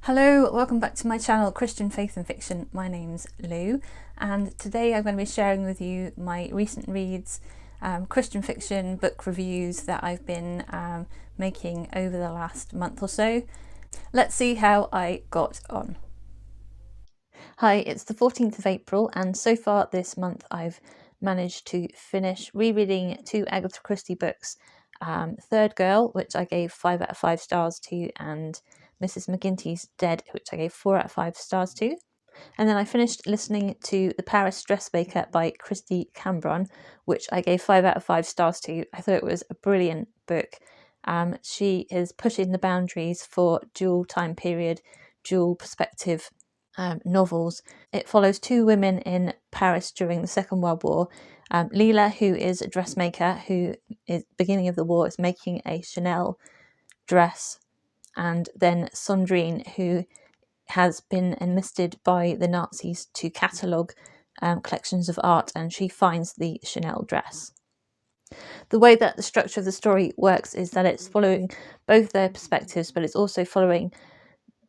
Hello, welcome back to my channel Christian Faith and Fiction. My name's Lou, and today I'm going to be sharing with you my recent reads, Christian fiction book reviews that I've been making over the last month or so. Let's see how I got on. Hi, it's the 14th of April, and so far this month I've managed to finish rereading two Agatha Christie books, Third Girl, which I gave 5 out of 5 stars to, and Mrs. McGinty's Dead, which I gave 4 out of 5 stars to. And then I finished listening to The Paris Dressmaker by Christie Cambron, which I gave 5 out of 5 stars to. I thought it was a brilliant book. She is pushing the boundaries for dual time period, dual perspective novels. It follows two women in Paris during the Second World War. Leila, who is a dressmaker, who is beginning of the war is making a Chanel dress, and then Sandrine, who has been enlisted by the Nazis to catalogue collections of art, and she finds the Chanel dress. The way that the structure of the story works is that it's following both their perspectives, but it's also following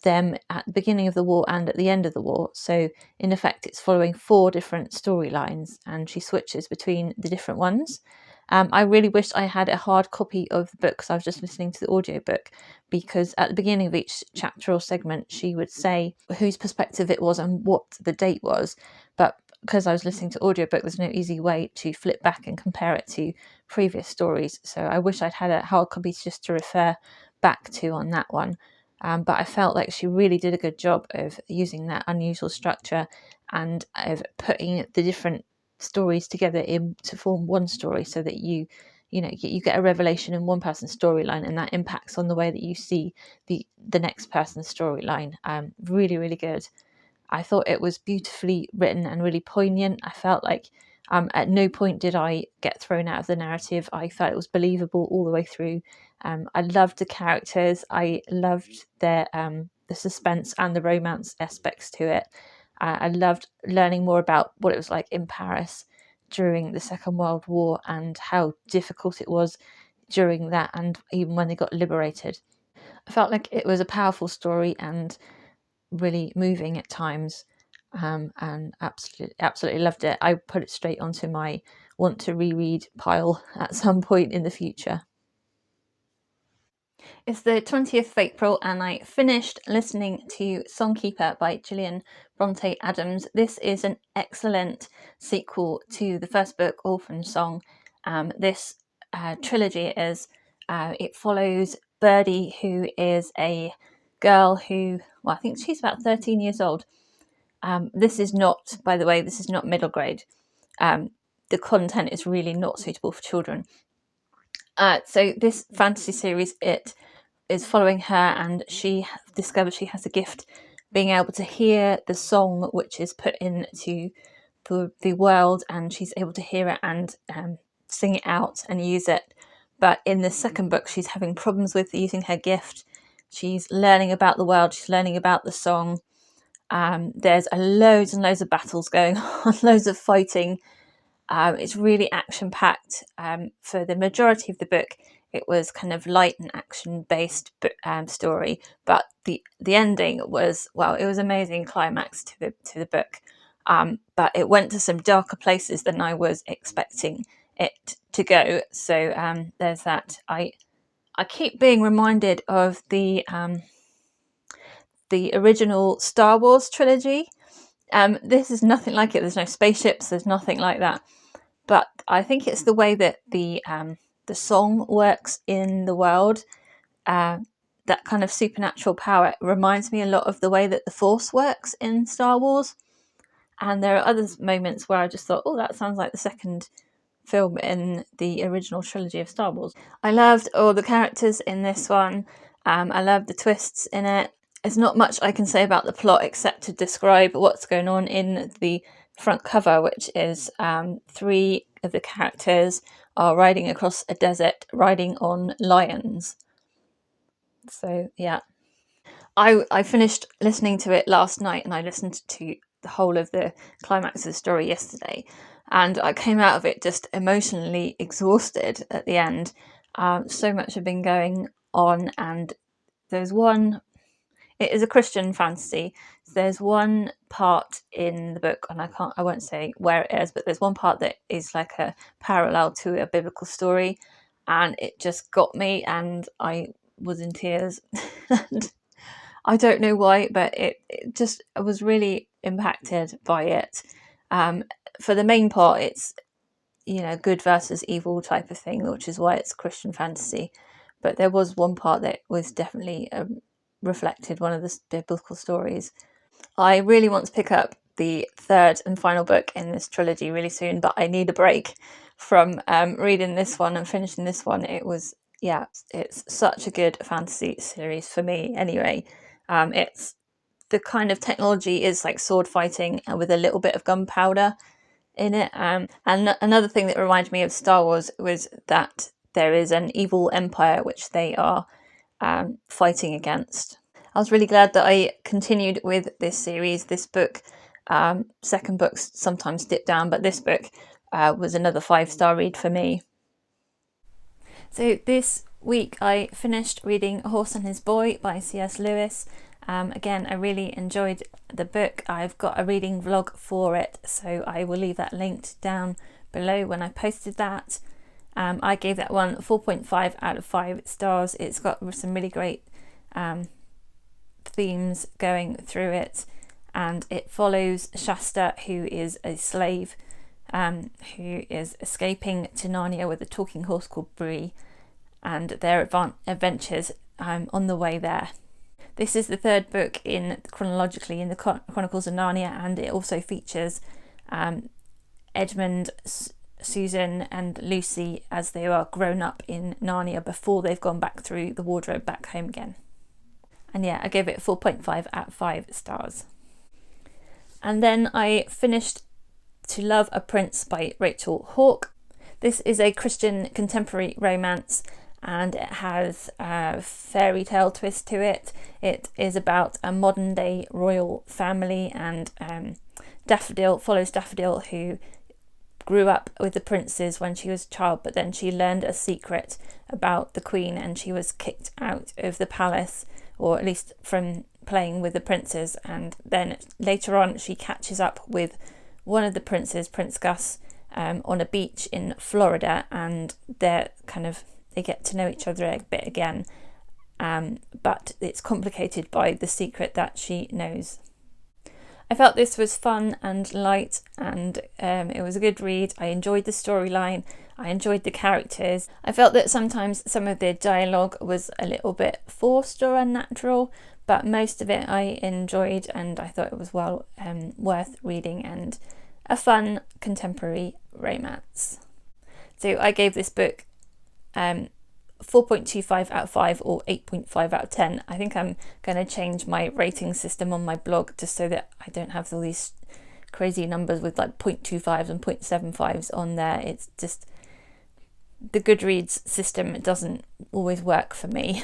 them at the beginning of the war and at the end of the war. So in effect, it's following 4 different storylines, and she switches between the different ones. I really wish I had a hard copy of the book because I was just listening to the audiobook, because at the beginning of each chapter or segment she would say whose perspective it was and what the date was, but because I was listening to audiobook, there's no easy way to flip back and compare it to previous stories. So I wish I'd had a hard copy just to refer back to on that one. But I felt like she really did a good job of using that unusual structure and of putting the different stories together to form one story, so that you get a revelation in one person's storyline, and that impacts on the way that you see the next person's storyline. Really, really good. I thought it was beautifully written and really poignant. I felt like at no point did I get thrown out of the narrative. I felt it was believable all the way through. I loved the characters. I loved their the suspense and the romance aspects to it. I loved learning more about what it was like in Paris during the Second World War and how difficult it was during that, and even when they got liberated. I felt like it was a powerful story and really moving at times, and absolutely loved it. I put it straight onto my want to reread pile at some point in the future. It's the 20th of April, and I finished listening to Songkeeper by Gillian, Bronte Adams. This is an excellent sequel to the first book, Orphan Song. This trilogy it follows Birdie, who is a girl who, I think she's about 13 years old. This is not, by the way, this is not middle grade. The content is really not suitable for children. So this fantasy series, it is following her, and she discovers she has a gift being able to hear the song which is put into the world, and she's able to hear it and sing it out and use it. But in the second book, she's having problems with using her gift. She's learning about the world, she's learning about the song. There's loads and loads of battles going on, loads of fighting. It's really action-packed. For the majority of the book, it was kind of light and action-based story, but the ending was, it was an amazing climax to the book. But it went to some darker places than I was expecting it to go. So there's that. I keep being reminded of the original Star Wars trilogy. This is nothing like it. There's no spaceships. There's nothing like that. But I think it's the way that the song works in the world. That kind of supernatural power reminds me a lot of the way that the Force works in Star Wars. And there are other moments where I just thought, oh, that sounds like the second film in the original trilogy of Star Wars. I loved all the characters in this one. I loved the twists in it. There's not much I can say about the plot except to describe what's going on in the front cover, which is 3 of the characters are riding across a desert, riding on lions. So yeah, I finished listening to it last night, and I listened to the whole of the climax of the story yesterday, and I came out of it just emotionally exhausted at the end. So much had been going on, and there's one It is a Christian fantasy. So there's one part in the book, and I won't say where it is, but there's one part that is like a parallel to a biblical story, and it just got me, and I was in tears. And I don't know why, but I was really impacted by it. For the main part, it's good versus evil type of thing, which is why it's Christian fantasy. But there was one part that was definitely reflected one of the biblical stories. I really want to pick up the third and final book in this trilogy really soon, but I need a break from reading this one and finishing this one. It's such a good fantasy series for me anyway. It's the kind of technology is like sword fighting with a little bit of gunpowder in it. And another thing that reminded me of Star Wars was that there is an evil empire which they are fighting against. I was really glad that I continued with this series. This book, second books sometimes dip down, but this book was another 5-star read for me. So this week I finished reading A Horse and His Boy by C.S. Lewis. Again, I really enjoyed the book. I've got a reading vlog for it, so I will leave that linked down below when I posted that. I gave that one 4.5 out of 5 stars. It's got some really great themes going through it, and it follows Shasta, who is a slave who is escaping to Narnia with a talking horse called Bree, and their adventures on the way there. This is the third book chronologically in the Chronicles of Narnia, and it also features Edmund, Susan and Lucy as they are grown up in Narnia before they've gone back through the wardrobe back home again. And yeah, I gave it 4.5 out of 5 stars. And then I finished To Love a Prince by Rachel Hauck. This is a Christian contemporary romance, and it has a fairy tale twist to it. It is about a modern day royal family, and Daffodil follows Daffodil, who grew up with the princes when she was a child, but then she learned a secret about the queen and she was kicked out of the palace, or at least from playing with the princes. And then later on she catches up with one of the princes, Prince Gus, on a beach in Florida, and they get to know each other a bit again, but it's complicated by the secret that she knows. I felt this was fun and light, and it was a good read. I enjoyed the storyline, I enjoyed the characters. I felt that sometimes some of the dialogue was a little bit forced or unnatural, but most of it I enjoyed, and I thought it was well worth reading and a fun contemporary romance. So I gave this book 4.25 out of 5 or 8.5 out of 10. I think I'm going to change my rating system on my blog just so that I don't have all these crazy numbers with like 0.25s and 0.75s on there. It's just the Goodreads system, it doesn't always work for me.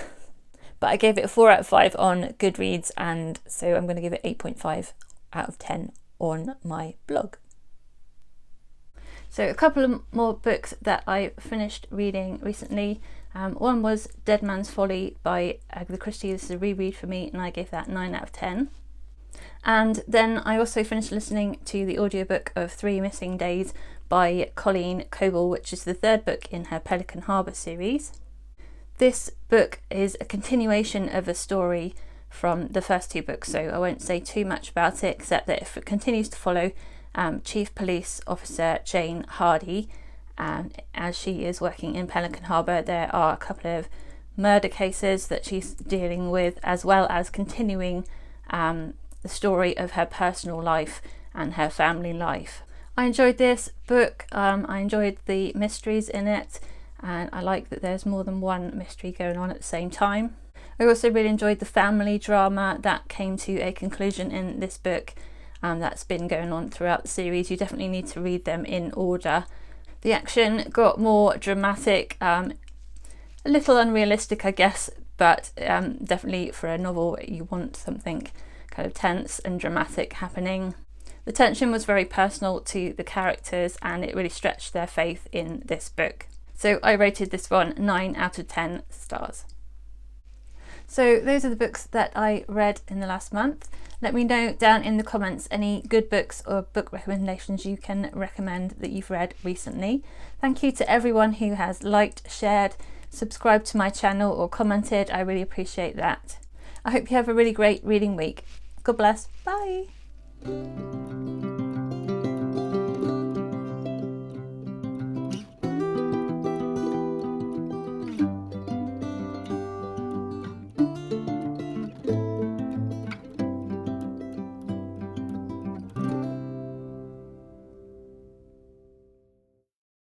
But I gave it a 4 out of 5 on Goodreads, and so I'm going to give it 8.5 out of 10 on my blog. So a couple of more books that I finished reading recently. One was Dead Man's Folly by Agatha Christie. This is a reread for me, and I gave that 9 out of 10. And then I also finished listening to the audiobook of 3 Missing Days by Colleen, Coble, which is the third book in her Pelican Harbour series. This book is a continuation of a story from the first 2 books, so I won't say too much about it, except that it continues to follow Chief Police Officer Jane Hardy. As she is working in Pelican Harbour, there are a couple of murder cases that she's dealing with, as well as continuing the story of her personal life and her family life. I enjoyed this book. I enjoyed the mysteries in it, and I like that there's more than one mystery going on at the same time. I also really enjoyed the family drama that came to a conclusion in this book. That's been going on throughout the series. You definitely need to read them in order. The action got more dramatic, a little unrealistic, I guess, but definitely for a novel you want something kind of tense and dramatic happening. The tension was very personal to the characters, and it really stretched their faith in this book. So I rated this one 9 out of 10 stars. So those are the books that I read in the last month. Let me know down in the comments any good books or book recommendations you can recommend that you've read recently. Thank you to everyone who has liked, shared, subscribed to my channel or commented. I really appreciate that. I hope you have a really great reading week. God bless. Bye.